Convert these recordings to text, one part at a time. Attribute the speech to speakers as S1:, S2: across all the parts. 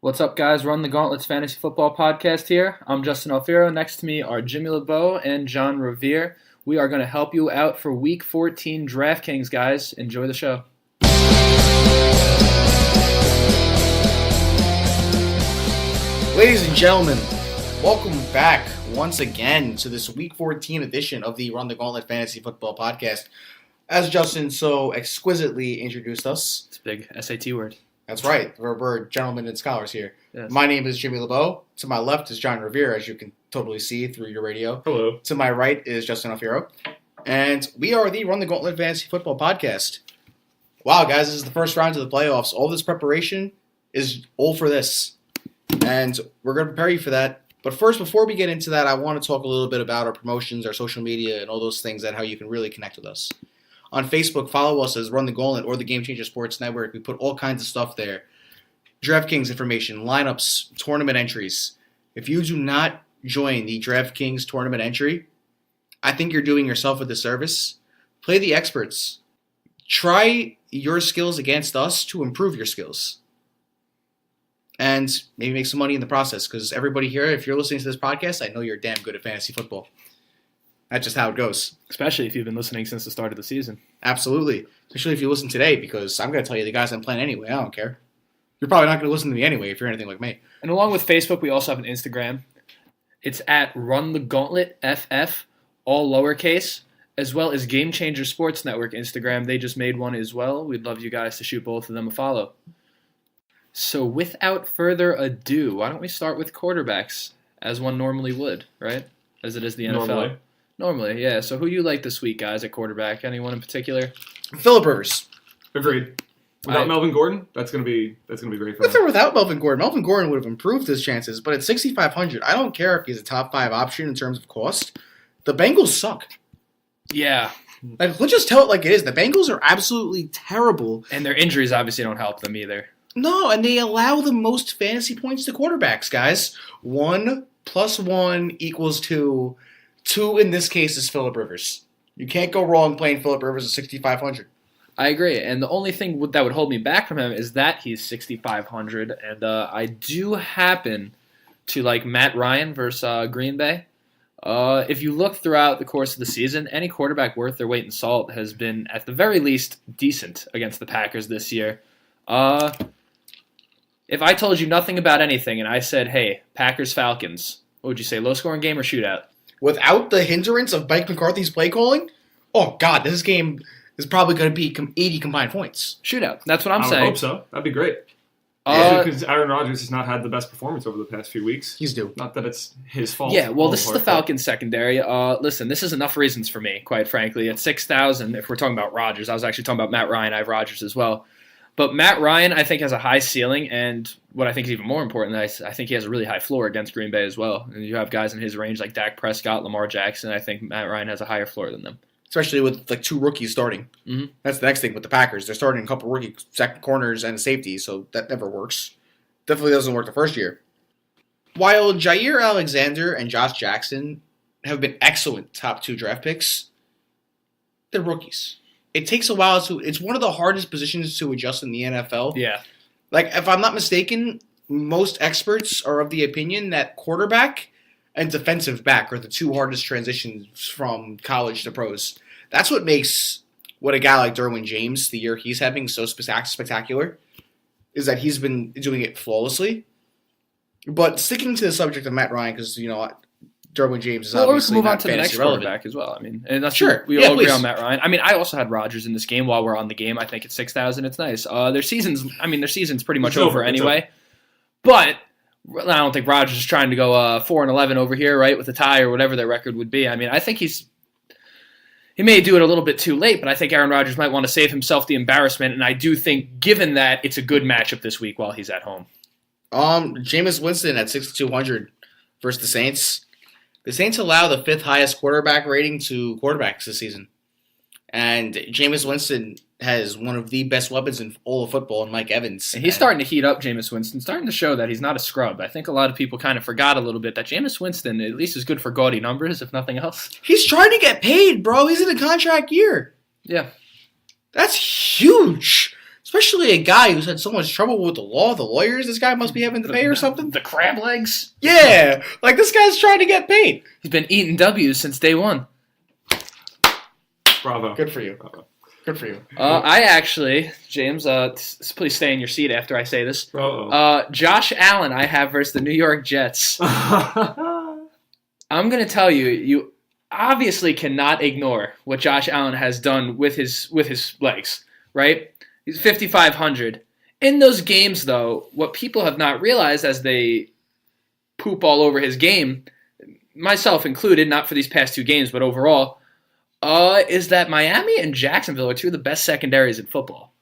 S1: What's up, guys? Run the Gauntlets Fantasy Football Podcast here. I'm Justin Alfiero. Next to me are Jimmy LeBeau and John Revere. We are going to help you out for Week 14 DraftKings, guys. Enjoy the show.
S2: Ladies and gentlemen, welcome back once again to this Week 14 edition of the Run the Gauntlet Fantasy Football Podcast. As Justin so exquisitely introduced us.
S1: It's a big SAT word.
S2: That's right. We're gentlemen and scholars here.
S1: Yes.
S2: My name is Jimmy LeBeau. To my left is John Revere, as you can totally see through your radio.
S3: Hello.
S2: To my right is Justin Alfiero. And we are the Run the Gauntlet Fantasy Football Podcast. Wow, guys, this is the first round of the playoffs. All this preparation is all for this. And we're going to prepare you for that. But first, before we get into that, I want to talk a little bit about our promotions, our social media, and all those things, and how you can really connect with us. On Facebook, follow us as Run the Gauntlet or the Game Changer Sports Network. We put all kinds of stuff there. DraftKings information, lineups, tournament entries. If you do not join the DraftKings tournament entry, I think you're doing yourself a disservice. Play the experts. Try your skills against us to improve your skills. And maybe make some money in the process. Because everybody here, if you're listening to this podcast, I know you're damn good at fantasy football. That's just how it goes.
S1: Especially if you've been listening since the start of the season.
S2: Absolutely. Especially if you listen today, because I'm going to tell you the guys I'm playing anyway. I don't care. You're probably not going to listen to me anyway if you're anything like me.
S1: And along with Facebook, we also have an Instagram. It's at Run the Gauntlet FF, all lowercase, as well as Game Changer Sports Network Instagram. They just made one as well. We'd love you guys to shoot both of them a follow. So without further ado, why don't we start with quarterbacks, as one normally would, right? As it is the NFL. Normally, yeah. So who do you like this week, guys, at quarterback? Anyone in particular?
S2: Phillip Rivers.
S3: Agreed. Without Melvin Gordon, that's gonna be great for
S2: With
S3: him.
S2: or without Melvin Gordon would have improved his chances. But at 6,500, I don't care if he's a top 5 option in terms of cost. The Bengals suck.
S1: Yeah.
S2: Like, let's just tell it like it is. The Bengals are absolutely terrible.
S1: And their injuries obviously don't help them either.
S2: No, and they allow the most fantasy points to quarterbacks, guys. 1 + 1 = 2. 2 in this case is Phillip Rivers. You can't go wrong playing Phillip Rivers at 6,500.
S1: I agree, and the only thing that would hold me back from him is that he's 6,500, and I do happen to like Matt Ryan versus Green Bay. If you look throughout the course of the season, any quarterback worth their weight in salt has been, at the very least, decent against the Packers this year. If I told you nothing about anything and I said, hey, Packers-Falcons, what would you say, low-scoring game or shootout?
S2: Without the hindrance of Mike McCarthy's play calling, oh, God, this game is probably going to be 80 combined points.
S1: Shootout. That's what I'm
S3: I
S1: saying.
S3: would hope so. That'd be great. Because Aaron Rodgers has not had the best performance over the past few weeks.
S2: He's due.
S3: Not that it's his fault.
S1: Yeah, well, this is the Falcons secondary. Listen, this is enough reasons for me, quite frankly. At 6,000, if we're talking about Rodgers, I was actually talking about Matt Ryan. I have Rodgers as well. But Matt Ryan, I think, has a high ceiling, and what I think is even more important, I think he has a really high floor against Green Bay as well. And you have guys in his range like Dak Prescott, Lamar Jackson. I think Matt Ryan has a higher floor than them.
S2: Especially with like 2 rookies starting.
S1: Mm-hmm.
S2: That's the next thing with the Packers. They're starting a couple rookie second corners and safety, so that never works. Definitely doesn't work the first year. While Jair Alexander and Josh Jackson have been excellent top 2 draft picks, they're rookies. It takes a while it's one of the hardest positions to adjust in the NFL.
S1: Yeah.
S2: Like, if I'm not mistaken, most experts are of the opinion that quarterback and defensive back are the 2 hardest transitions from college to pros. That's what makes what a guy like Derwin James, the year he's having, so spectacular, is that he's been doing it flawlessly. But sticking to the subject of Matt Ryan, because, Derwin James is obviously
S1: move on
S2: not
S1: to the next
S2: relevant.
S1: quarterback as well. I mean, and that's
S2: Sure.
S1: We
S2: Yeah,
S1: all agree
S2: please.
S1: on Matt Ryan. I mean, I also had Rodgers in this game while we're on the game. I think at 6,000, it's nice. Their season's pretty much over anyway. But I don't think Rodgers is trying to go 4-11 over here, right, with a tie or whatever their record would be. I mean, I think he may do it a little bit too late, but I think Aaron Rodgers might want to save himself the embarrassment, and I do think, given that, it's a good matchup this week while he's at home.
S2: Jameis Winston at 6,200 versus the Saints. The Saints allow the 5th highest quarterback rating to quarterbacks this season. And Jameis Winston has one of the best weapons in all of football in Mike Evans.
S1: And he's starting to heat up, Jameis Winston, starting to show that he's not a scrub. I think a lot of people kind of forgot a little bit that Jameis Winston at least is good for gaudy numbers, if nothing else.
S2: He's trying to get paid, bro. He's in a contract year.
S1: Yeah.
S2: That's huge. Especially a guy who's had so much trouble with the law, the lawyers this guy must be having to pay or something.
S1: The crab legs?
S2: Yeah, like this guy's trying to get paid.
S1: He's been eating W's since day one.
S3: Bravo.
S2: Good for you.
S3: Bravo.
S2: Good for you.
S1: I actually, James, please stay in your seat after I say this. Josh Allen I have versus the New York Jets. I'm going to tell you, you obviously cannot ignore what Josh Allen has done with his legs, right? He's 5,500. In those games, though, what people have not realized as they poop all over his game, myself included, not for these past two games, but overall, is that Miami and Jacksonville are two of the best secondaries in football.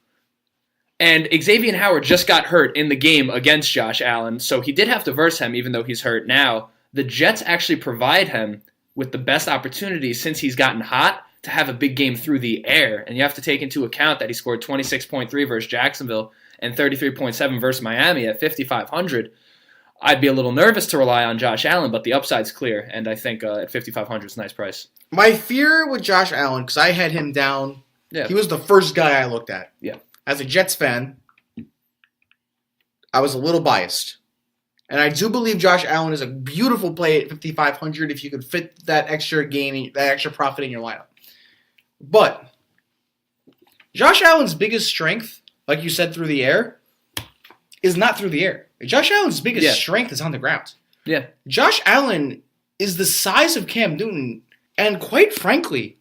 S1: And Xavier Howard just got hurt in the game against Josh Allen, so he did have to verse him even though he's hurt now. The Jets actually provide him with the best opportunity since he's gotten hot to have a big game through the air. And you have to take into account that he scored 26.3 versus Jacksonville and 33.7 versus Miami at 5,500. I'd be a little nervous to rely on Josh Allen, but the upside's clear, and I think at 5,500 is a nice price.
S2: My fear with Josh Allen, because I had him down, he was the first guy I looked at.
S1: Yeah.
S2: As a Jets fan, I was a little biased. And I do believe Josh Allen is a beautiful play at 5,500 if you could fit that extra gain, that extra profit in your lineup. But Josh Allen's biggest strength, like you said, through the air, is not through the air. Josh Allen's biggest strength is on the ground.
S1: Yeah.
S2: Josh Allen is the size of Cam Newton, and quite frankly,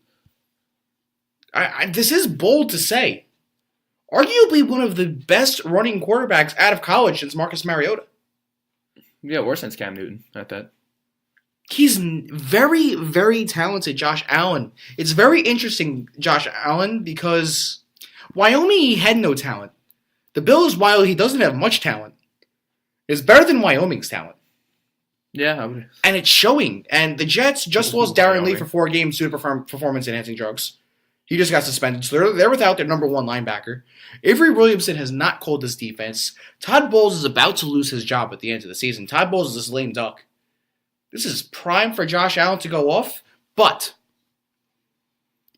S2: this is bold to say, arguably one of the best running quarterbacks out of college since Marcus Mariota.
S1: Yeah, or since Cam Newton at that.
S2: He's very, very talented, Josh Allen. It's very interesting, Josh Allen, because Wyoming had no talent. The Bills, while he doesn't have much talent, is better than Wyoming's talent.
S1: Yeah, I would.
S2: And it's showing. And the Jets just lost Darren Lee for 4 games due to performance-enhancing drugs. He just got suspended. So they're without their number one linebacker. Avery Williamson has not called this defense. Todd Bowles is about to lose his job at the end of the season. Todd Bowles is this lame duck. This is prime for Josh Allen to go off, but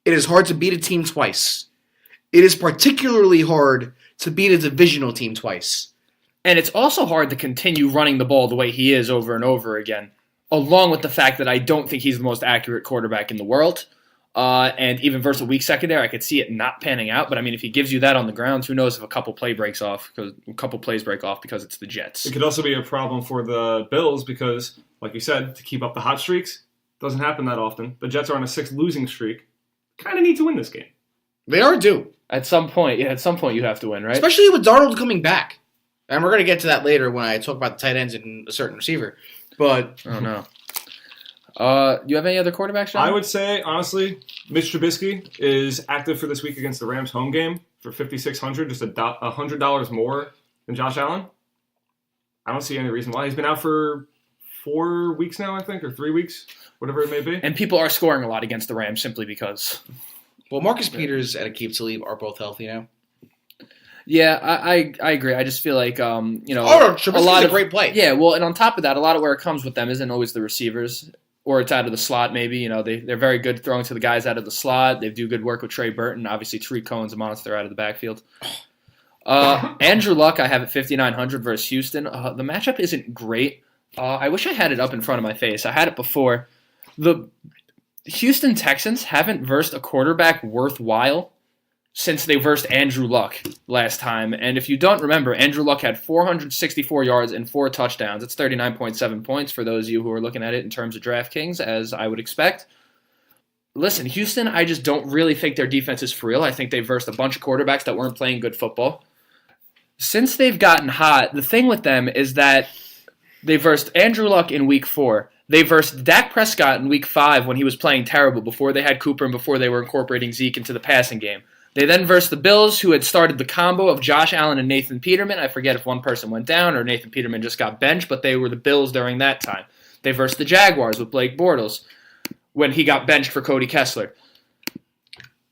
S2: it is hard to beat a team twice. It is particularly hard to beat a divisional team twice.
S1: And it's also hard to continue running the ball the way he is over and over again, along with the fact that I don't think he's the most accurate quarterback in the world. And even versus a weak secondary, I could see it not panning out. But I mean, if he gives you that on the ground, who knows if a couple plays break off because it's the Jets.
S3: It could also be a problem for the Bills because, like you said, to keep up the hot streaks doesn't happen that often. The Jets are on a 6 losing streak. Kind of need to win this game.
S2: They are due.
S1: At some point you have to win, right?
S2: Especially with Darnold coming back. And we're going to get to that later when I talk about the tight ends and a certain receiver. But
S1: oh no. Do you have any other quarterbacks, John?
S3: I would say, honestly, Mitch Trubisky is active for this week against the Rams home game for $5,600, just $100 more than Josh Allen. I don't see any reason why. He's been out for 4 weeks now, I think, or 3 weeks, whatever it may be.
S1: And people are scoring a lot against the Rams simply because.
S2: Well, Marcus Peters and Aqib Talib are both healthy now.
S1: Yeah, I agree. I just feel like
S2: Trubisky's a great play.
S1: Yeah, well, and on top of that, a lot of where it comes with them isn't always the receivers. Or it's out of the slot, maybe. They're very good throwing to the guys out of the slot. They do good work with Trey Burton. Obviously, Tariq Cohen's a monster out of the backfield. Andrew Luck, I have at 5,900 versus Houston. The matchup isn't great. I wish I had it up in front of my face. I had it before. The Houston Texans haven't versed a quarterback worthwhile since they versed Andrew Luck last time. And if you don't remember, Andrew Luck had 464 yards and 4 touchdowns. It's 39.7 points for those of you who are looking at it in terms of DraftKings, as I would expect. Listen, Houston, I just don't really think their defense is for real. I think they've versed a bunch of quarterbacks that weren't playing good football. Since they've gotten hot, the thing with them is that they versed Andrew Luck in Week 4. They versed Dak Prescott in Week 5 when he was playing terrible, before they had Cooper and before they were incorporating Zeke into the passing game. They then versed the Bills, who had started the combo of Josh Allen and Nathan Peterman. I forget if one person went down or Nathan Peterman just got benched, but they were the Bills during that time. They versed the Jaguars with Blake Bortles when he got benched for Cody Kessler.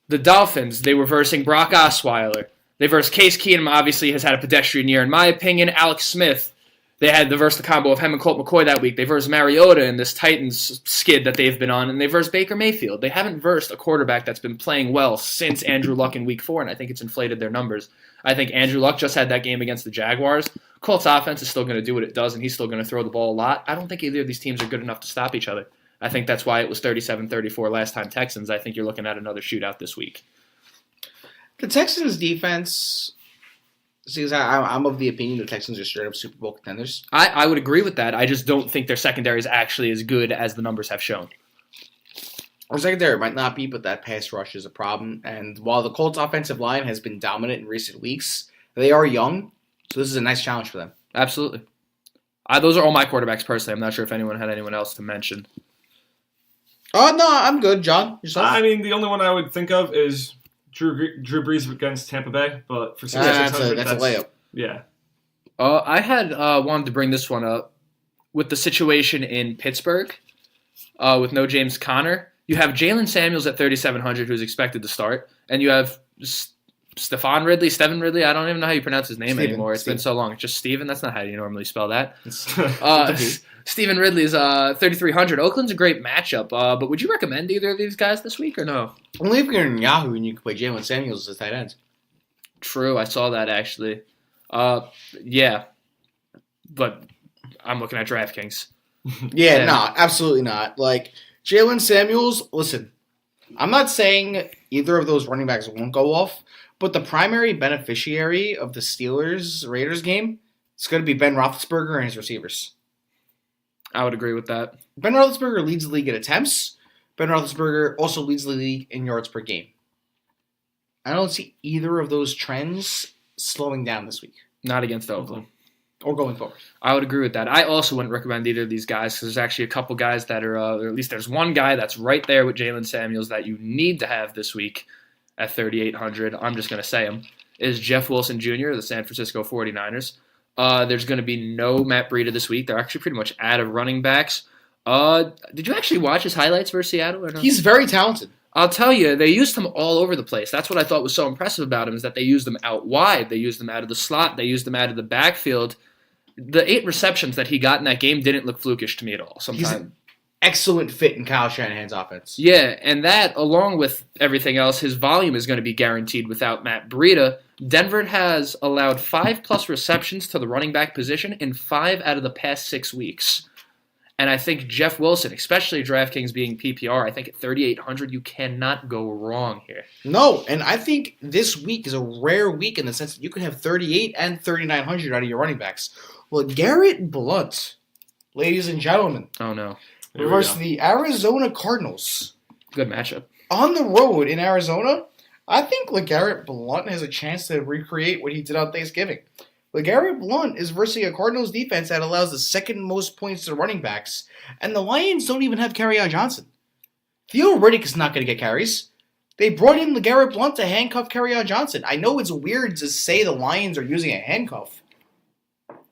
S1: The Dolphins, they were versing Brock Osweiler. They versed Case Keenum, obviously has had a pedestrian year in my opinion. Alex Smith, they had the verse the combo of him and Colt McCoy that week. They versed Mariota in this Titans skid that they've been on, and they versed Baker Mayfield. They haven't versed a quarterback that's been playing well since Andrew Luck in Week 4, and I think it's inflated their numbers. I think Andrew Luck just had that game against the Jaguars. Colts offense is still going to do what it does, and he's still going to throw the ball a lot. I don't think either of these teams are good enough to stop each other. I think that's why it was 37-34 last time Texans. I think you're looking at another shootout this week.
S2: The Texans' defense, I'm of the opinion the Texans are straight up Super Bowl contenders.
S1: I would agree with that. I just don't think their secondary is actually as good as the numbers have shown.
S2: Our secondary might not be, but that pass rush is a problem. And while the Colts' offensive line has been dominant in recent weeks, they are young, so this is a nice challenge for them.
S1: Absolutely. Those are all my quarterbacks personally. I'm not sure if anyone had anyone else to mention.
S2: Oh, no, I'm good. John, yourself?
S3: I mean, the only one I would think of is Drew Brees against Tampa Bay, but for 6,600,
S2: that's a layup.
S3: Yeah.
S1: I had wanted to bring this one up with the situation in Pittsburgh with no James Conner. You have Jalen Samuels at 3,700, who's expected to start, and you have Stevan Ridley. I don't even know how you pronounce his name anymore. It's been so long. It's just Steven. That's not how you normally spell that. Stevan Ridley is 3,300. Oakland's a great matchup, but would you recommend either of these guys this week or no?
S2: Only if you're in Yahoo and you can play Jalen Samuels as a tight end.
S1: True, I saw that actually. Yeah, but I'm looking at DraftKings.
S2: Yeah, no, absolutely not. Like, Jalen Samuels, listen, I'm not saying either of those running backs won't go off, but the primary beneficiary of the Steelers-Raiders game is going to be Ben Roethlisberger and his receivers.
S1: I would agree with that.
S2: Ben Roethlisberger leads the league in attempts. Ben Roethlisberger also leads the league in yards per game. I don't see either of those trends slowing down this week.
S1: Not against Oakland.
S2: Or going forward.
S1: I would agree with that. I also wouldn't recommend either of these guys because there's actually a couple guys that are, or at least there's one guy that's right there with Jalen Samuels that you need to have this week at 3,800. I'm just going to say him, is Jeff Wilson Jr., of the San Francisco 49ers. There's going to be no Matt Breida this week. They're actually pretty much out of running backs. Did you actually watch his highlights versus Seattle or no?
S2: He's very talented.
S1: I'll tell you, they used him all over the place. That's what I thought was so impressive about him is that they used him out wide. They used him out of the slot. They used him out of the backfield. The 8 receptions that he got in that game didn't look flukish to me at all.
S2: He's an excellent fit in Kyle Shanahan's offense.
S1: Yeah, and that, along with everything else, his volume is going to be guaranteed without Matt Breida. Denver has allowed 5+ receptions to the running back position in 5 out of the past 6 weeks. And I think Jeff Wilson, especially DraftKings being PPR, I think at 3,800, you cannot go wrong here.
S2: No, and I think this week is a rare week in the sense that you could have 38 and 3,900 out of your running backs. Well, Garrett Blunt, ladies and gentlemen.
S1: Oh, no.
S2: Versus the Arizona Cardinals.
S1: Good matchup.
S2: On the road in Arizona, I think LeGarrette Blount has a chance to recreate what he did on Thanksgiving. LeGarrette Blount is versus a Cardinals defense that allows the second most points to running backs, and the Lions don't even have Kerryon Johnson. Theo Riddick is not going to get carries. They brought in LeGarrette Blount to handcuff Kerryon Johnson. I know it's weird to say the Lions are using a handcuff,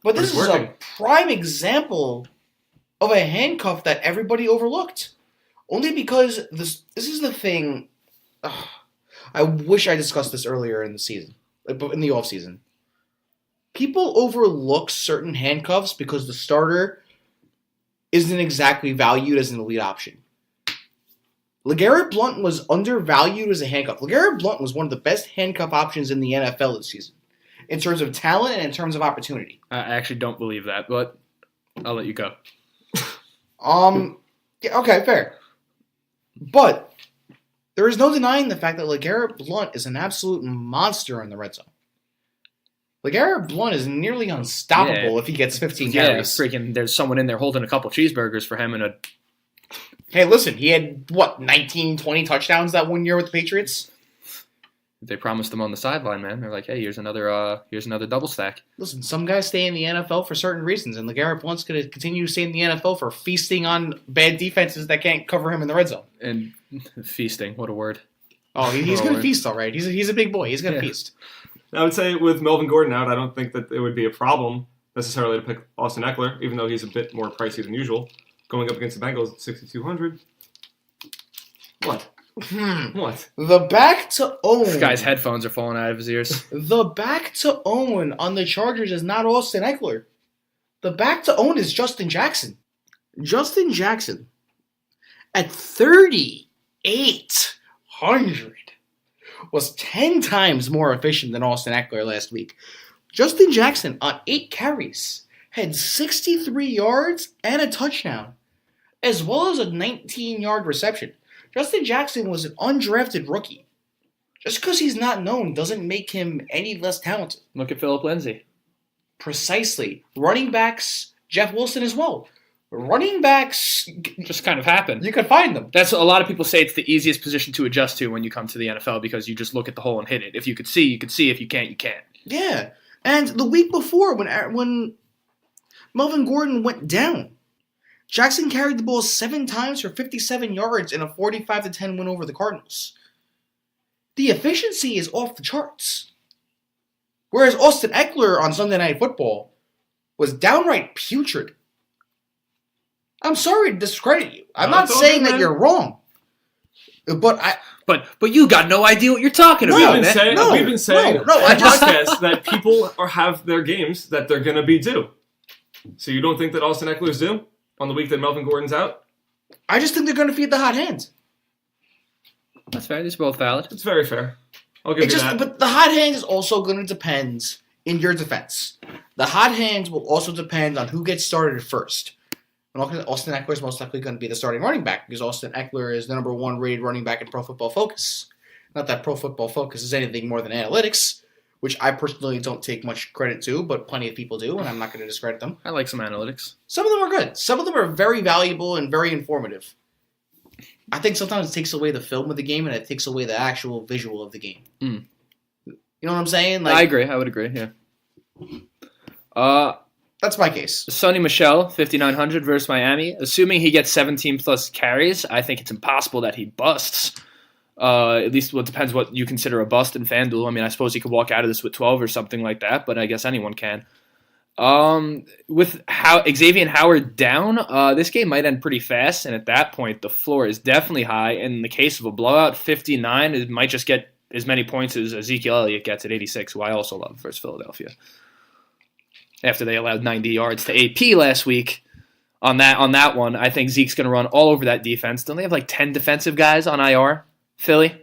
S2: but this is a prime example of a handcuff that everybody overlooked. Only because this is the thing. I wish I discussed this earlier in the season, in the offseason. People overlook certain handcuffs because the starter isn't exactly valued as an elite option. LeGarrette Blount was undervalued as a handcuff. LeGarrette Blount was one of the best handcuff options in the NFL this season, in terms of talent and in terms of opportunity.
S1: I actually don't believe that, but I'll let you go.
S2: Yeah, okay, fair. But there is no denying the fact that LeGarrette Blount is an absolute monster in the red zone. LeGarrette Blount is nearly unstoppable if he gets 15 carries.
S1: Freaking, there's someone in there holding a couple cheeseburgers for him and a...
S2: Hey, listen, he had, 19, 20 touchdowns that one year with the Patriots?
S1: They promised him on the sideline, man. They're like, hey, here's another double stack.
S2: Listen, some guys stay in the NFL for certain reasons, and LeGarrette Blount's going to continue to stay in the NFL for feasting on bad defenses that can't cover him in the red zone.
S1: And feasting, what a word.
S2: Oh, he's going to feast, all right. He's a big boy. He's going to feast.
S3: I would say with Melvin Gordon out, I don't think that it would be a problem necessarily to pick Austin Eckler, even though he's a bit more pricey than usual. Going up against the Bengals at 6,200. What? What?
S2: The back to own.
S1: This guy's headphones are falling out of his ears.
S2: The back to own on the Chargers is not Austin Eckler. The back to own is Justin Jackson. Justin Jackson at 3,800. was 10 times more efficient than Austin Eckler last week. Justin Jackson, on 8 carries, had 63 yards and a touchdown, as well as a 19-yard reception. Justin Jackson was an undrafted rookie. Just because he's not known doesn't make him any less talented.
S1: Look at Philip Lindsay.
S2: Precisely. Running backs, Jeff Wilson as well. Running backs
S1: just kind of happen.
S2: You can find them.
S1: That's a lot of people say it's the easiest position to adjust to when you come to the NFL because you just look at the hole and hit it. If you could see, you could see. If you can't, you can't.
S2: Yeah. And the week before, when Melvin Gordon went down, Jackson carried the ball 7 times for 57 yards in a 45-10 win over the Cardinals. The efficiency is off the charts. Whereas Austin Eckler on Sunday Night Football was downright putrid. I'm sorry to discredit you. I'm not saying that you're wrong. But
S1: you got no idea what you're talking about.
S3: We've been saying on podcast that people have their games that they're going to be due. So you don't think that Austin Eckler's due on the week that Melvin Gordon's out?
S2: I just think they're going to feed the hot hand.
S1: That's fair. These are both valid.
S3: It's very fair. I'll give you that.
S2: But the hot hand is also going to depend in your defense. The hot hands will also depend on who gets started first. And Austin Eckler is most likely going to be the starting running back because Austin Eckler is the number 1 rated running back in Pro Football Focus. Not that Pro Football Focus is anything more than analytics, which I personally don't take much credit to, but plenty of people do, and I'm not going to discredit them.
S1: I like some analytics.
S2: Some of them are good. Some of them are very valuable and very informative. I think sometimes it takes away the film of the game and it takes away the actual visual of the game.
S1: Mm.
S2: You know what I'm saying?
S1: I agree. I would agree, yeah.
S2: That's my case.
S1: Sonny Michel, 5,900 versus Miami. Assuming he gets 17-plus carries, I think it's impossible that he busts. At least it depends what you consider a bust in FanDuel. I mean, I suppose he could walk out of this with 12 or something like that, but I guess anyone can. With Xavier Howard down, this game might end pretty fast, and at that point, the floor is definitely high. In the case of a blowout, 59, it might just get as many points as Ezekiel Elliott gets at 86, who I also love versus Philadelphia. After they allowed 90 yards to AP last week on that one, I think Zeke's going to run all over that defense. Don't they have like 10 defensive guys on IR, Philly?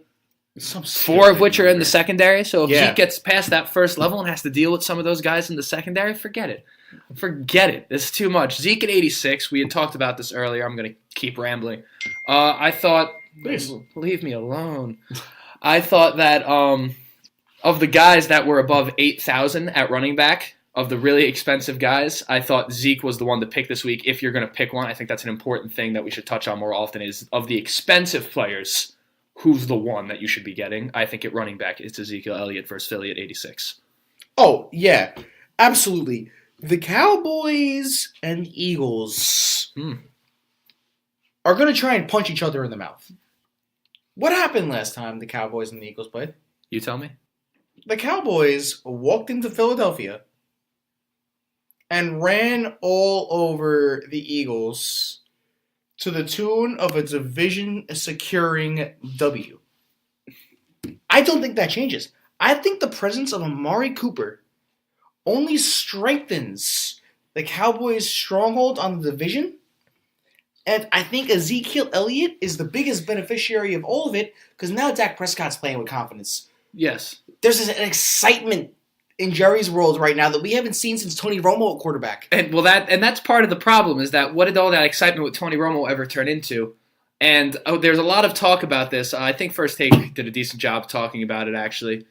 S1: 4 of which are in the secondary. So if Zeke gets past that first level and has to deal with some of those guys in the secondary, forget it. Forget it. It's too much. Zeke at 86. We had talked about this earlier. I'm going to keep rambling. I thought, please leave me alone. I thought that of the guys that were above 8,000 at running back, of the really expensive guys, I thought Zeke was the one to pick this week. If you're going to pick one, I think that's an important thing that we should touch on more often is of the expensive players, who's the one that you should be getting? I think at running back, it's Ezekiel Elliott versus Philly at 86.
S2: Oh, yeah. Absolutely. The Cowboys and Eagles are going to try and punch each other in the mouth. What happened last time the Cowboys and the Eagles played?
S1: You tell me.
S2: The Cowboys walked into Philadelphia and ran all over the Eagles to the tune of a division-securing W. I don't think that changes. I think the presence of Amari Cooper only strengthens the Cowboys' stronghold on the division, and I think Ezekiel Elliott is the biggest beneficiary of all of it because now Dak Prescott's playing with confidence.
S1: Yes.
S2: There's an excitement in Jerry's world right now that we haven't seen since Tony Romo at quarterback.
S1: And that's part of the problem is that what did all that excitement with Tony Romo ever turn into? And there's a lot of talk about this. I think First Take did a decent job talking about it, actually.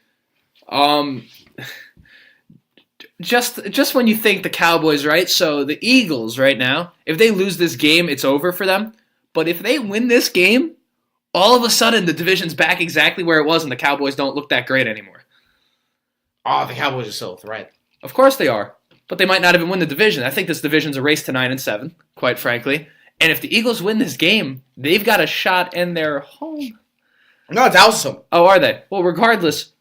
S1: Just when you think the Cowboys, right? So the Eagles right now, if they lose this game, it's over for them. But if they win this game, all of a sudden the division's back exactly where it was and the Cowboys don't look that great anymore.
S2: Oh, the Cowboys are still a threat.
S1: Of course they are. But they might not even win the division. I think this division's a race to 9-7, quite frankly. And if the Eagles win this game, they've got a shot in their home.
S2: No, it's awesome.
S1: Oh, are they? Well, regardless,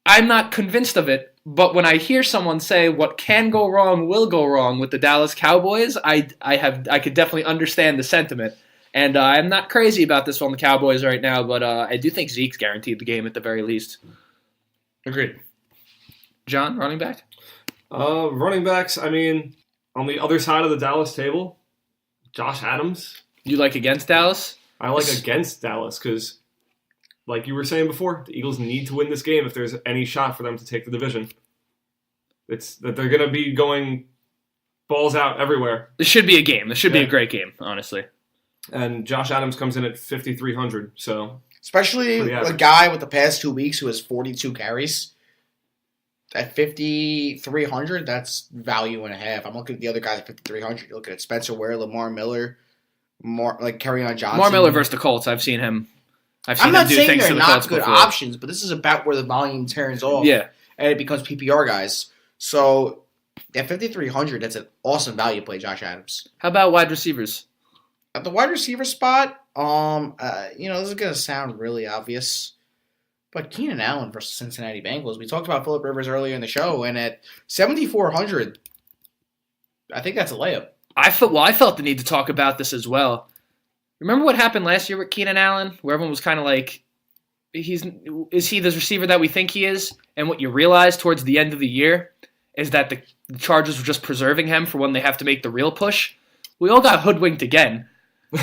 S1: I'm not convinced of it. But when I hear someone say what can go wrong will go wrong with the Dallas Cowboys, I could definitely understand the sentiment. And I'm not crazy about this on the Cowboys right now, but I do think Zeke's guaranteed the game at the very least.
S2: Agreed.
S1: John, running back?
S3: Running backs, I mean, on the other side of the Dallas table, Josh Adams.
S1: You like against Dallas?
S3: I like against Dallas because like you were saying before, the Eagles need to win this game if there's any shot for them to take the division. It's that they're going to be going balls out everywhere.
S1: This should be a game. This should be a great game, honestly.
S3: And Josh Adams comes in at 5,300, so...
S2: Especially a guy with the past 2 weeks who has 42 carries. At 5,300, that's value and a half. I'm looking at the other guys at 5,300. You're looking at Spencer Ware, Lamar Miller, Kerryon Johnson.
S1: Lamar Miller versus the Colts. I've seen him.
S2: I'm not
S1: do
S2: saying
S1: things
S2: they're
S1: to the
S2: not
S1: Colts
S2: good
S1: before.
S2: options, but this is about where the volume turns off.
S1: Yeah.
S2: And it becomes PPR guys. So at 5,300, that's an awesome value play, Josh Adams.
S1: How about wide receivers?
S2: At the wide receiver spot, this is going to sound really obvious, but Keenan Allen versus Cincinnati Bengals. We talked about Phillip Rivers earlier in the show, and at 7,400, I think that's a layup.
S1: I felt the need to talk about this as well. Remember what happened last year with Keenan Allen, where everyone was kind of like, is he the receiver that we think he is? And what you realize towards the end of the year is that the Chargers were just preserving him for when they have to make the real push. We all got hoodwinked again.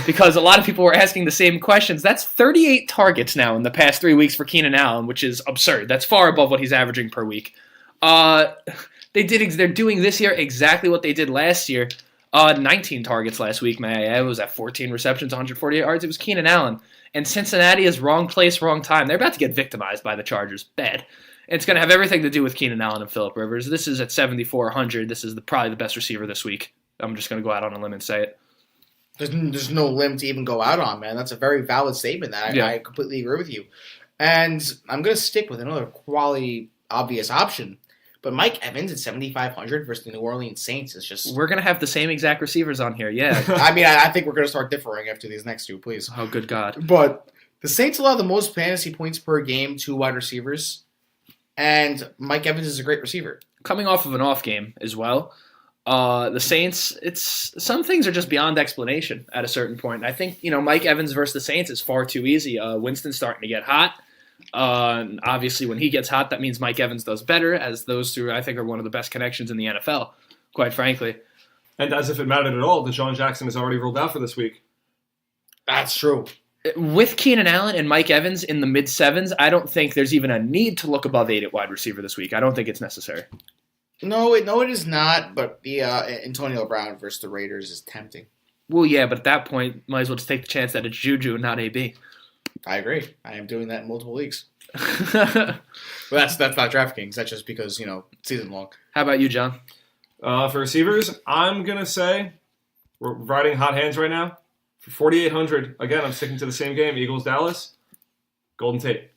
S1: Because a lot of people were asking the same questions. That's 38 targets now in the past 3 weeks for Keenan Allen, which is absurd. That's far above what he's averaging per week. They're doing this year exactly what they did last year. 19 targets last week, may I add. It was at 14 receptions, 148 yards. It was Keenan Allen. And Cincinnati is wrong place, wrong time. They're about to get victimized by the Chargers. Bad. It's going to have everything to do with Keenan Allen and Phillip Rivers. This is at 7,400. This is probably the best receiver this week. I'm just going to go out on a limb and say it.
S2: There's no limb to even go out on, man. That's a very valid statement. I completely agree with you. And I'm going to stick with another quality, obvious option. But Mike Evans at 7,500 versus the New Orleans Saints is just...
S1: We're going to have the same exact receivers on here, yeah.
S2: I think we're going to start differing after these next two, please.
S1: Oh, good God.
S2: But the Saints allow the most fantasy points per game to wide receivers. And Mike Evans is a great receiver.
S1: Coming off of an off game as well. The Saints, some things are just beyond explanation at a certain point. I think, Mike Evans versus the Saints is far too easy. Winston's starting to get hot. Obviously, when he gets hot, that means Mike Evans does better, as those two, I think, are one of the best connections in the NFL, quite frankly.
S3: And as if it mattered at all, Deshaun Jackson is already ruled out for this week.
S2: That's true.
S1: With Keenan Allen and Mike Evans in the mid-sevens, I don't think there's even a need to look above 8 at wide receiver this week. I don't think it's necessary.
S2: No, it is not, but the Antonio Brown versus the Raiders is tempting.
S1: Well, yeah, but at that point, might as well just take the chance that it's Juju and not AB.
S2: I agree. I am doing that in multiple leagues. But that's not DraftKings. That's just because, season long.
S1: How about you, John?
S3: For receivers, I'm going to say we're riding hot hands right now. For 4,800, again, I'm sticking to the same game, Eagles-Dallas, Golden Tate.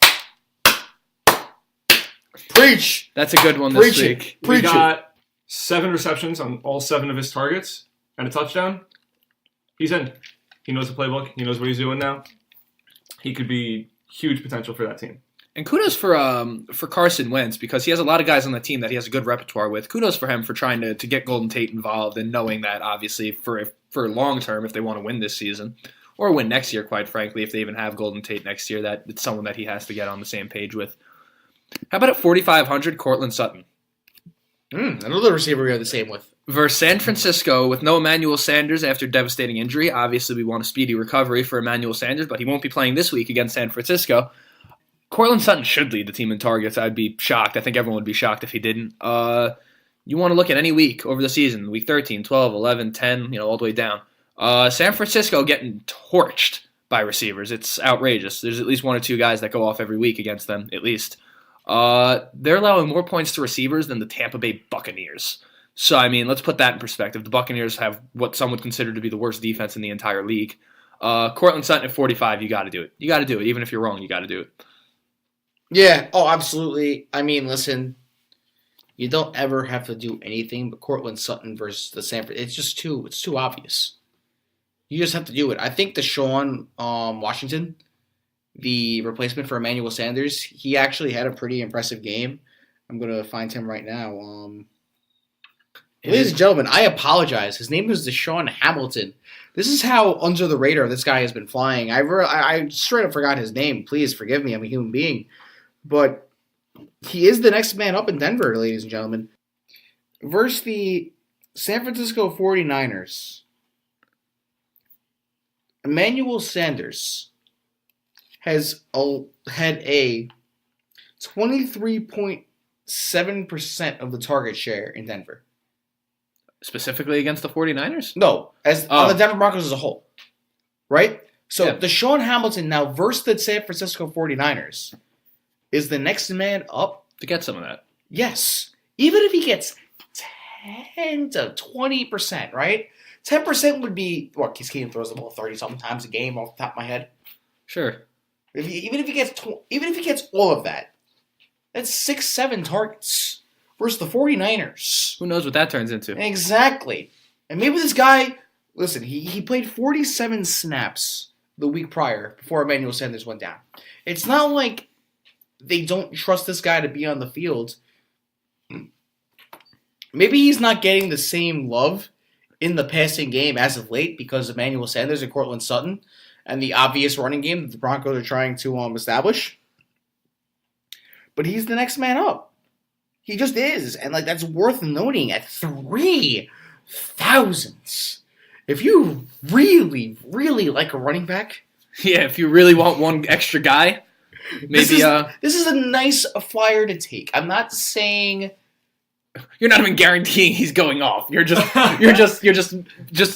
S2: Preach!
S1: That's a good one this week.
S3: We got 7 receptions on all 7 of his targets and a touchdown. He's in. He knows the playbook. He knows what he's doing now. He could be huge potential for that team.
S1: And kudos for Carson Wentz, because he has a lot of guys on the team that he has a good repertoire with. Kudos for him for trying to get Golden Tate involved and knowing that, obviously, for long term, if they want to win this season, or win next year, quite frankly, if they even have Golden Tate next year, that it's someone that he has to get on the same page with. How about at 4,500, Cortland Sutton?
S2: Another receiver we are the same with.
S1: Versus San Francisco with no Emmanuel Sanders after devastating injury. Obviously, we want a speedy recovery for Emmanuel Sanders, but he won't be playing this week against San Francisco. Cortland Sutton should lead the team in targets. I'd be shocked. I think everyone would be shocked if he didn't. You want to look at any week over the season, week 13, 12, 11, 10, all the way down. San Francisco getting torched by receivers. It's outrageous. There's at least 1 or 2 guys that go off every week against them, at least. They're allowing more points to receivers than the Tampa Bay Buccaneers. So, let's put that in perspective. The Buccaneers have what some would consider to be the worst defense in the entire league. Cortland Sutton at 45, you got to do it. You got to do it. Even if you're wrong, you got to do it.
S2: Yeah. Oh, absolutely. Listen, you don't ever have to do anything but Cortland Sutton versus the Sanford. It's too obvious. You just have to do it. I think Deshaun Washington, the replacement for Emmanuel Sanders, he actually had a pretty impressive game. I'm going to find him right now. Ladies and gentlemen, I apologize. His name is Deshaun Hamilton. This is how under the radar this guy has been flying. I straight up forgot his name. Please forgive me. I'm a human being. But he is the next man up in Denver, ladies and gentlemen. Versus the San Francisco 49ers, Emmanuel Sanders has had a 23.7% of the target share in Denver.
S1: Specifically against the 49ers?
S2: No, on the Denver Broncos as a whole. Right? So
S1: Yeah.
S2: Deshaun Hamilton now versus the San Francisco 49ers is the next man up.
S1: To get some of that.
S2: Yes. Even if he gets 10 to 20%, right? 10% would be, well, Case Keenum throws the ball 30-something times a game off the top of my head.
S1: Sure.
S2: Even if he gets all of that, that's 6-7 targets versus the 49ers.
S1: Who knows what that turns into?
S2: Exactly. And maybe this guy, listen, he played 47 snaps the week prior before Emmanuel Sanders went down. It's not like they don't trust this guy to be on the field. Maybe he's not getting the same love in the passing game as of late because of Emmanuel Sanders and Cortland Sutton and the obvious running game that the Broncos are trying to establish. But he's the next man up. He just is. And that's worth noting at 3,000. If you really, really like a running back.
S1: Yeah, if you really want one extra guy, maybe
S2: this is a nice flyer to take. I'm not saying
S1: you're not even guaranteeing he's going off. You're just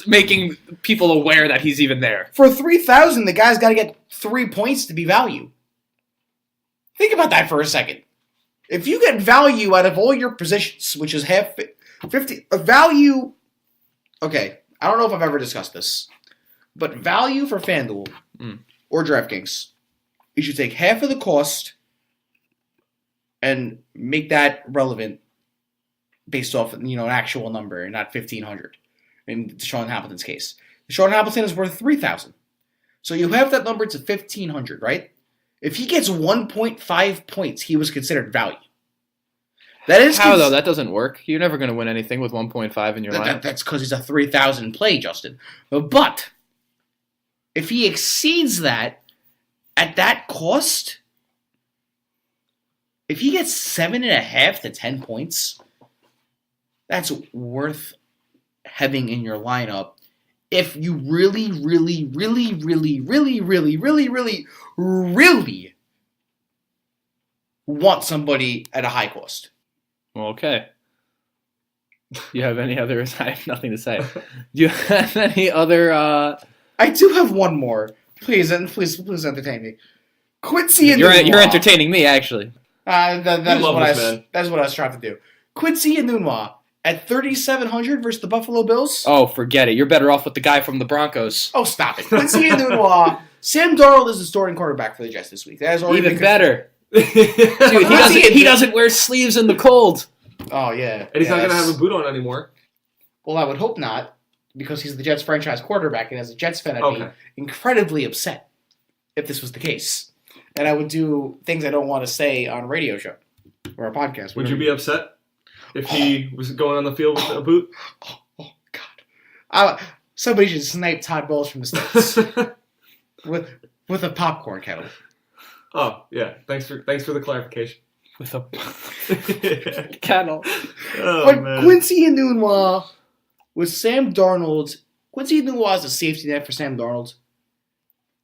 S1: making people aware that he's even there.
S2: For 3,000, the guy's got to get 3 points to be value. Think about that for a second. If you get value out of all your positions, which is half 50 value. Okay, I don't know if I've ever discussed this, but value for FanDuel or DraftKings, you should take half of the cost and make that relevant based off an actual number and not 1,500 in Deshaun Hamilton's case. Deshaun Hamilton is worth 3,000. So you have that number to 1,500, right? If he gets 1.5 points, he was considered value. That is
S1: how though? That doesn't work. You're never going to win anything with 1.5 in your lineup.
S2: That's because he's a 3,000 play, Justin. But if he exceeds that at that cost, if he gets 7.5 to 10 points, that's worth having in your lineup. If you really, really, really, really, really, really, really, really, really want somebody at a high cost.
S1: Well, okay. Do you have any others? I have nothing to say. Do you have any other?
S2: I do have one more. Please entertain me. Quincy and
S1: you're entertaining me, actually.
S2: That's what I was trying to do. Quincy and Nunwa at 3,700 versus the Buffalo Bills.
S1: Oh, forget it. You're better off with the guy from the Broncos.
S2: Oh, stop it. Quincy and Nunwa. Sam Darnold is the starting quarterback for the Jets this week. That is already
S1: even better. Dude, he doesn't wear sleeves in the cold.
S2: Oh, yeah.
S3: And he's not going to have a boot on anymore.
S2: Well, I would hope not, because he's the Jets franchise quarterback, and as a Jets fan, I'd be incredibly upset if this was the case. And I would do things I don't want to say on a radio show or a podcast.
S3: Would you be upset if he was going on the field with a boot?
S2: Oh God. Somebody should snipe Todd Bowles from the States with a popcorn kettle.
S3: Oh, yeah. Thanks for the clarification.
S1: With a kettle.
S2: Oh, but man. Quincy Enunwa with Sam Darnold. Quincy Enunwa is a safety net for Sam Darnold.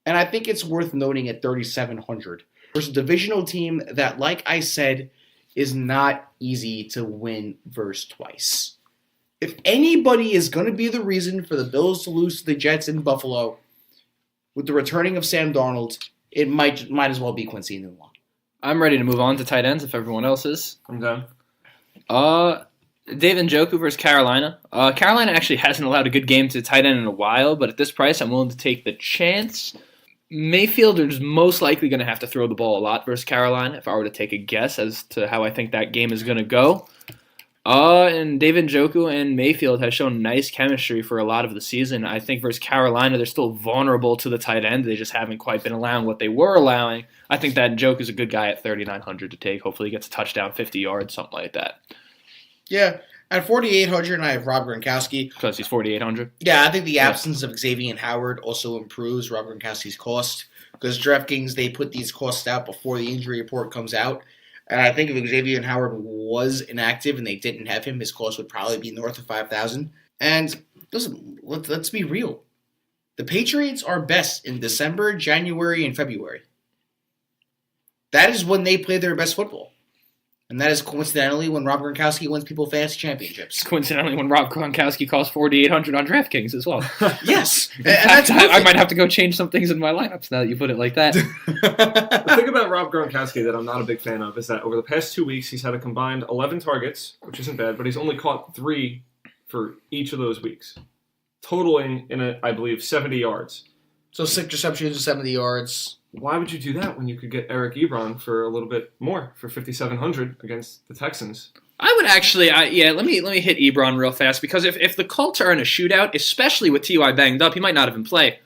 S2: And I think it's worth noting at 3,700 versus a divisional team that, like I said, is not easy to win versus twice. If anybody is going to be the reason for the Bills to lose to the Jets in Buffalo with the returning of Sam Darnold, it might as well be Quincy Enunwa.
S1: I'm ready to move on to tight ends if everyone else is.
S3: I'm done.
S1: David Njoku versus Carolina. Carolina actually hasn't allowed a good game to tight end in a while, but at this price, I'm willing to take the chance. Mayfield is most likely going to have to throw the ball a lot versus Carolina, if I were to take a guess as to how I think that game is going to go. And David Njoku and Mayfield have shown nice chemistry for a lot of the season. I think versus Carolina, they're still vulnerable to the tight end. They just haven't quite been allowing what they were allowing. I think that Njoku is a good guy at 3,900 to take. Hopefully he gets a touchdown, 50 yards, something like that.
S2: Yeah, at 4,800, I have Rob Gronkowski.
S1: Because he's 4,800?
S2: Yeah, I think the absence of Xavier Howard also improves Rob Gronkowski's cost. Because DraftKings, they put these costs out before the injury report comes out. And I think if Xavier Howard was inactive and they didn't have him, his cost would probably be north of 5,000. And listen, let's be real. The Patriots are best in December, January, and February. that is when they play their best football. And that is coincidentally when Rob Gronkowski wins people fantasy championships.
S1: It's coincidentally when Rob Gronkowski costs $4,800 on DraftKings as well.
S2: Yes.
S1: In fact, I might have to go change some things in my lineups now that you put it like that.
S3: The thing about Rob Gronkowski that I'm not a big fan of is that over the past 2 weeks, he's had a combined 11 targets, which isn't bad, but he's only caught 3 for each of those weeks, totaling I believe, 70 yards.
S2: So 6 receptions, 70 yards.
S3: Why would you do that when you could get Eric Ebron for a little bit more, for $5,700 against the Texans?
S1: I would actually, let me hit Ebron real fast, because if the Colts are in a shootout, especially with T.Y. banged up, he might not even play.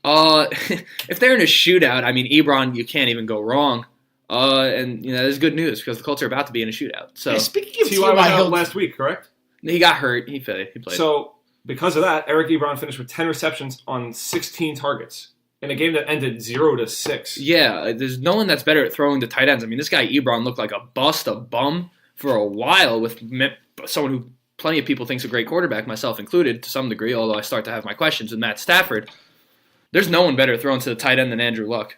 S1: If they're in a shootout, I mean, Ebron, you can't even go wrong. And that is good news, because the Colts are about to be in a shootout. So
S2: speaking of
S3: T.Y. was out last week, correct?
S1: He got hurt. He played.
S3: So because of that, Eric Ebron finished with 10 receptions on 16 targets in a game that ended 0-6.
S1: Yeah, there's no one that's better at throwing to tight ends. I mean, this guy Ebron looked like a bum for a while with someone who plenty of people think's a great quarterback, myself included, to some degree, although I start to have my questions with Matt Stafford. There's no one better throwing to the tight end than Andrew Luck.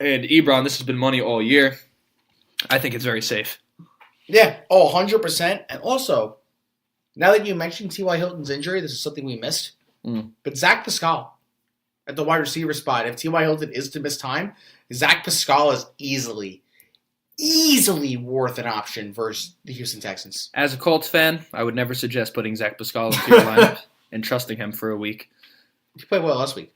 S1: And Ebron, this has been money all year. I think it's very safe.
S2: Yeah, 100%. And also, now that you mentioned T.Y. Hilton's injury, this is something we missed. But Zach Pascal at the wide receiver spot, if T.Y. Hilton is to miss time, Zach Pascal is easily worth an option versus the Houston Texans.
S1: As a Colts fan, I would never suggest putting Zach Pascal into your lineup and trusting him for a week.
S2: He played well last week.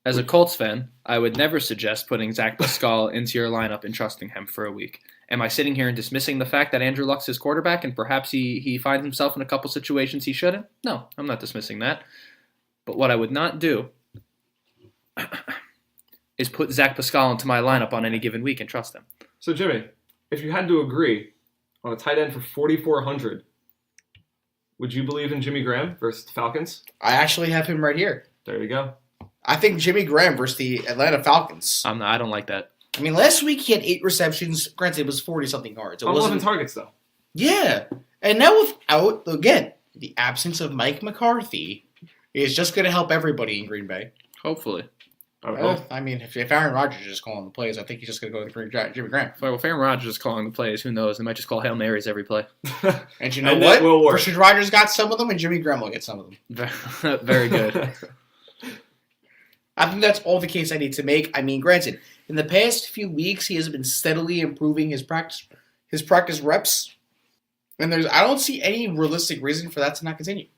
S1: As a Colts fan, I would never suggest putting Zach Pascal into your lineup and trusting him for a week. Am I sitting here and dismissing the fact that Andrew Luck's his quarterback and perhaps he finds himself in a couple situations he shouldn't? No, I'm not dismissing that. But what I would not do is put Zach Pascal into my lineup on any given week and trust him.
S3: So, Jimmy, if you had to agree on a tight end for $4,400, would you believe in Jimmy Graham versus the Falcons?
S2: I actually have him right here.
S3: There you go.
S2: I think Jimmy Graham versus the Atlanta Falcons.
S1: I don't like that.
S2: I mean, last week he had 8 receptions. Granted, it was 40-something yards. It
S3: 11 targets, though.
S2: Yeah. And now without, again, the absence of Mike McCarthy is just going to help everybody in Green Bay.
S1: Hopefully.
S2: I mean, if Aaron Rodgers is just calling the plays, I think he's just going to go with Jimmy Graham.
S1: Well, if Aaron Rodgers is calling the plays, who knows? They might just call Hail Marys every play.
S2: And you know what? Richard Rodgers got some of them, and Jimmy Graham will get some of them.
S1: Very good.
S2: I think that's all the case I need to make. I mean, granted, in the past few weeks, he has been steadily improving his practice reps, and I don't see any realistic reason for that to not continue.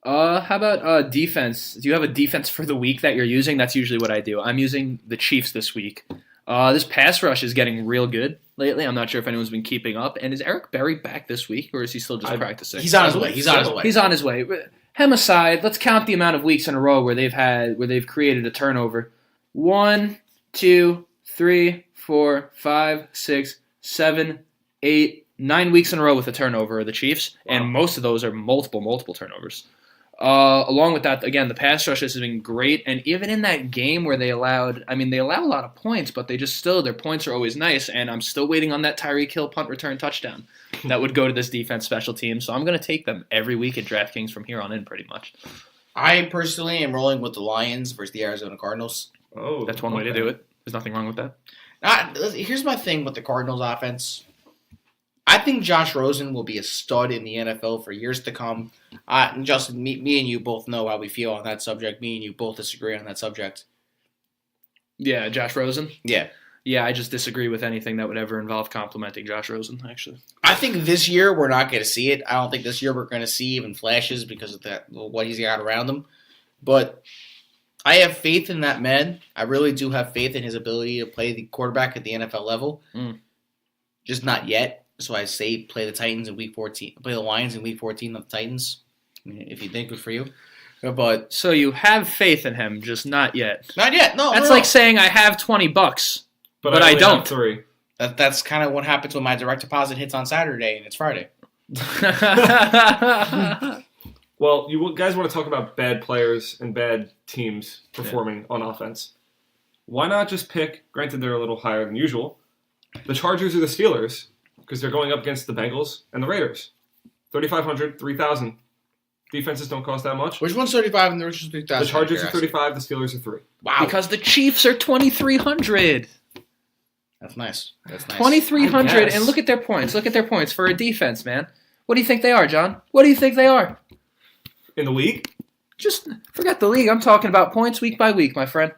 S1: How about defense? Do you have a defense for the week that you're using? That's usually what I do. I'm using the Chiefs this week. This pass rush is getting real good lately. I'm not sure if anyone's been keeping up. And is Eric Berry back this week, or is he still just practicing?
S2: He's on his way. He's on his way.
S1: Hem aside, let's count the amount of weeks in a row where they've created a turnover. 1, 2, 3, 4, 5, 6, 7, 8, 9 weeks in a row with a turnover of the Chiefs, and most of those are multiple turnovers. Along with that, again, the pass rush has been great, and even in that game where they allow a lot of points, but their points are always nice, and I'm still waiting on that Tyreek Hill punt return touchdown that would go to this defense special team, so I'm going to take them every week at DraftKings from here on in, pretty much.
S2: I personally am rolling with the Lions versus the Arizona Cardinals.
S3: Oh,
S1: that's one way to do it. There's nothing wrong with that.
S2: Here's my thing with the Cardinals offense. I think Josh Rosen will be a stud in the NFL for years to come. And Justin, me and you both know how we feel on that subject. Me and you both disagree on that subject.
S1: Yeah, Josh Rosen?
S2: Yeah.
S1: Yeah, I just disagree with anything that would ever involve complimenting Josh Rosen, actually.
S2: I think this year we're not going to see it. I don't think this year we're going to see even flashes because of what he's got around him. But I have faith in that man. I really do have faith in his ability to play the quarterback at the NFL level. Just not yet. So I say play the Titans in Week 14. Play the Lions in Week 14 of the Titans. I mean, if you think good for you. But
S1: so you have faith in him, just not yet.
S2: Not yet. No.
S1: That's like saying I have $20, but I don't.
S3: Three.
S2: That's kind of what happens when my direct deposit hits on Saturday and it's Friday.
S3: Well, you guys want to talk about bad players and bad teams performing on offense. Why not just pick, granted they're a little higher than usual, the Chargers or the Steelers, because they're going up against the Bengals and the Raiders. 3,500, 3,000. Defenses don't cost that much.
S2: Which one's 35 and the Raiders 3,000?
S3: The Chargers are 35, the Steelers are 3.
S2: Wow.
S1: Because the Chiefs are 2,300.
S2: That's nice.
S1: 2,300,
S3: guess.
S1: and look at their points. Look at their points for a defense, man. What do you think they are, John? What do you think they are?
S3: In the league?
S1: Just forget the league. I'm talking about points week by week, my friend.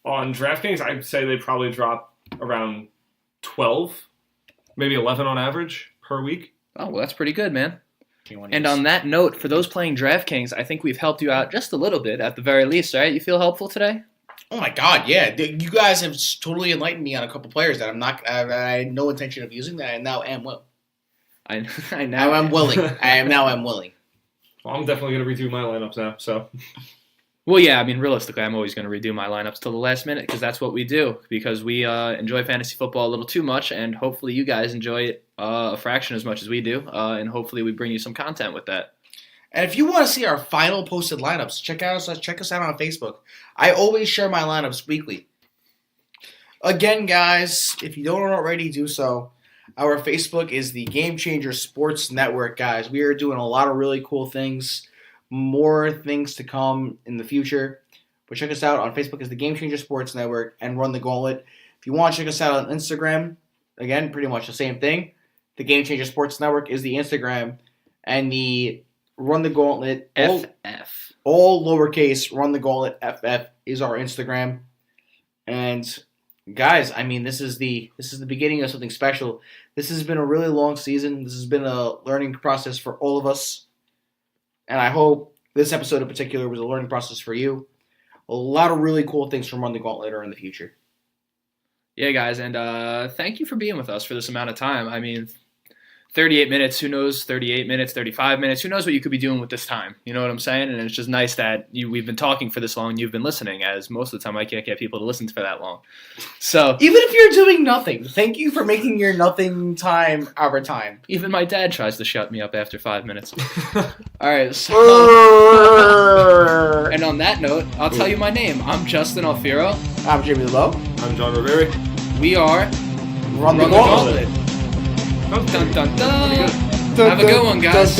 S3: On DraftKings, I'd say they probably drop around 12, maybe 11 on average per week.
S1: Oh, well, that's pretty good, man. And on that note, for those playing DraftKings, I think we've helped you out just a little bit at the very least, right? You feel helpful today?
S2: Oh my God, yeah! You guys have totally enlightened me on a couple players that I had no intention of using that I now am will.
S1: I
S2: Now I'm willing. I am willing.
S3: Well, I'm definitely going to redo my lineups now. So,
S1: Well, yeah, I mean, realistically, I'm always going to redo my lineups till the last minute because that's what we do. Because we enjoy fantasy football a little too much, and hopefully you guys enjoy it a fraction as much as we do, and hopefully we bring you some content with that.
S2: And if you want to see our final posted lineups, check us out on Facebook. I always share my lineups weekly. Again, guys, if you don't already do so, our Facebook is the Game Changer Sports Network, guys. We are doing a lot of really cool things. More things to come in the future. But check us out on Facebook as the Game Changer Sports Network and Run the Gauntlet. If you want to check us out on Instagram, again, pretty much the same thing. The Game Changer Sports Network is the Instagram, and the Run the Gauntlet
S1: FF.
S2: All lowercase. Run the Gauntlet FF is our Instagram. And guys, I mean, this is the beginning of something special. This has been a really long season. This has been a learning process for all of us. And I hope this episode in particular was a learning process for you. A lot of really cool things from Run the Gauntlet are in the future.
S1: Yeah, guys, and thank you for being with us for this amount of time. I mean, 38 minutes, who knows, 38 minutes, 35 minutes, who knows what you could be doing with this time. You know what I'm saying? And it's just nice that we've been talking for this long and you've been listening, as most of the time I can't get people to listen for that long. So
S2: even if you're doing nothing, thank you for making your nothing time our time.
S1: Even my dad tries to shut me up after 5 minutes. All right, so... And on that note, I'll tell you my name. I'm Justin Alfiero.
S2: I'm Jimmy Lowe.
S3: I'm John Rivera.
S1: We are
S2: Run the Gauntlet.
S1: Dun, dun, dun. Have a good one, guys.